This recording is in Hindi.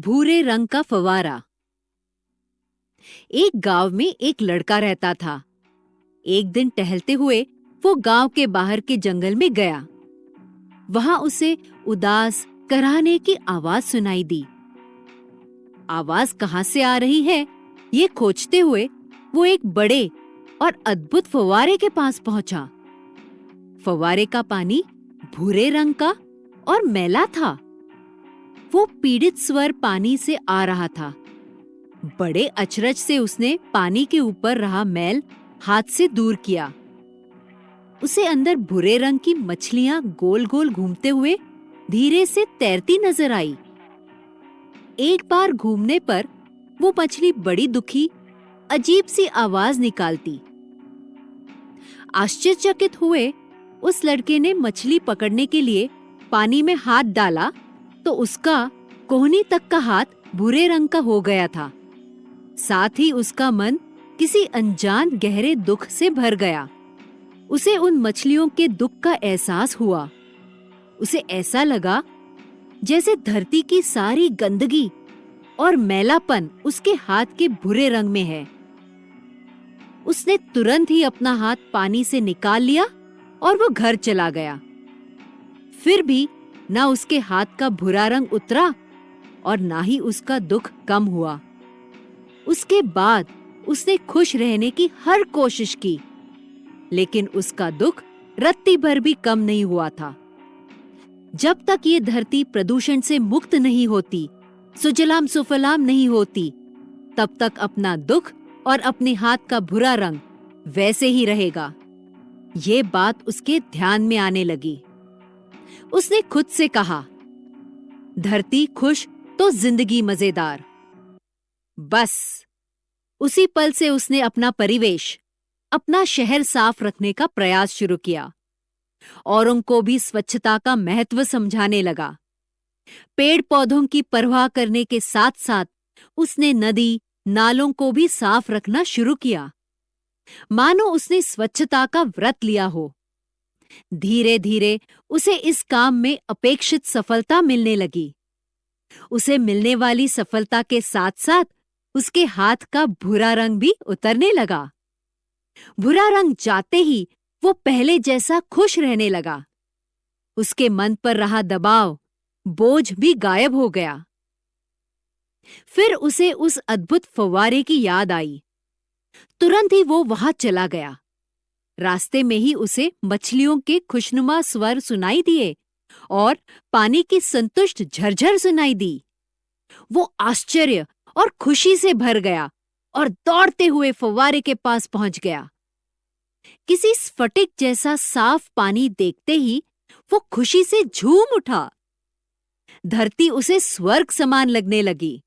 भूरे रंग का फव्वारा। एक गांव में एक लड़का रहता था। एक दिन टहलते हुए वो गांव के बाहर के जंगल में गया। वहां उसे उदास कराहने की आवाज सुनाई दी। आवाज कहां से आ रही है, ये खोजते हुए वो एक बड़े और अद्भुत फव्वारे के पास पहुंचा। फव्वारे का पानी भूरे रंग का और मैला था। वो पीड़ित स्वर पानी से आ रहा था। बड़े अचरज से उसने पानी के ऊपर रहा मैल हाथ से दूर किया। उसे अंदर भूरे रंग की मछलियां गोल गोल घूमते हुए धीरे से तैरती नजर आई। एक बार घूमने पर वो मछली बड़ी दुखी अजीब सी आवाज निकालती। आश्चर्यचकित हुए उस लड़के ने मछली पकड़ने के लिए पानी में हाथ डाला तो उसका कोहनी तक का हाथ भूरे रंग का हो गया था। साथ ही उसका मन किसी अनजान गहरे दुख से भर गया। उसे उन मछलियों के दुख का एहसास हुआ। उसे ऐसा लगा जैसे धरती की सारी गंदगी और मैलापन उसके हाथ के भूरे रंग में है। उसने तुरंत ही अपना हाथ पानी से निकाल लिया और वो घर चला गया। फिर भी ना उसके हाथ का भूरा रंग उतरा और ना ही उसका दुख कम हुआ। उसके बाद उसने खुश रहने की हर कोशिश की, लेकिन उसका दुख रत्ती भर भी कम नहीं हुआ था। जब तक ये धरती प्रदूषण से मुक्त नहीं होती, सुजलाम सुफलाम नहीं होती, तब तक अपना दुख और अपने हाथ का भूरा रंग वैसे ही रहेगा। ये बात उसके ध्यान में आने लगी। उसने खुद से कहा, धरती खुश तो जिंदगी मजेदार। बस उसी पल से उसने अपना परिवेश, अपना शहर साफ रखने का प्रयास शुरू किया। औरों को भी स्वच्छता का महत्व समझाने लगा। पेड़ पौधों की परवाह करने के साथ साथ उसने नदी नालों को भी साफ रखना शुरू किया, मानो उसने स्वच्छता का व्रत लिया हो। धीरे धीरे उसे इस काम में अपेक्षित सफलता मिलने लगी। उसे मिलने वाली सफलता के साथ साथ उसके हाथ का भूरा रंग भी उतरने लगा। भूरा रंग जाते ही वो पहले जैसा खुश रहने लगा। उसके मन पर रहा दबाव, बोझ भी गायब हो गया। फिर उसे उस अद्भुत फव्वारे की याद आई। तुरंत ही वो वहां चला गया। रास्ते में ही उसे मछलियों के खुशनुमा स्वर सुनाई दिए और पानी की संतुष्ट झरझर सुनाई दी। वो आश्चर्य और खुशी से भर गया और दौड़ते हुए फव्वारे के पास पहुंच गया। किसी स्फटिक जैसा साफ पानी देखते ही वो खुशी से झूम उठा। धरती उसे स्वर्ग समान लगने लगी।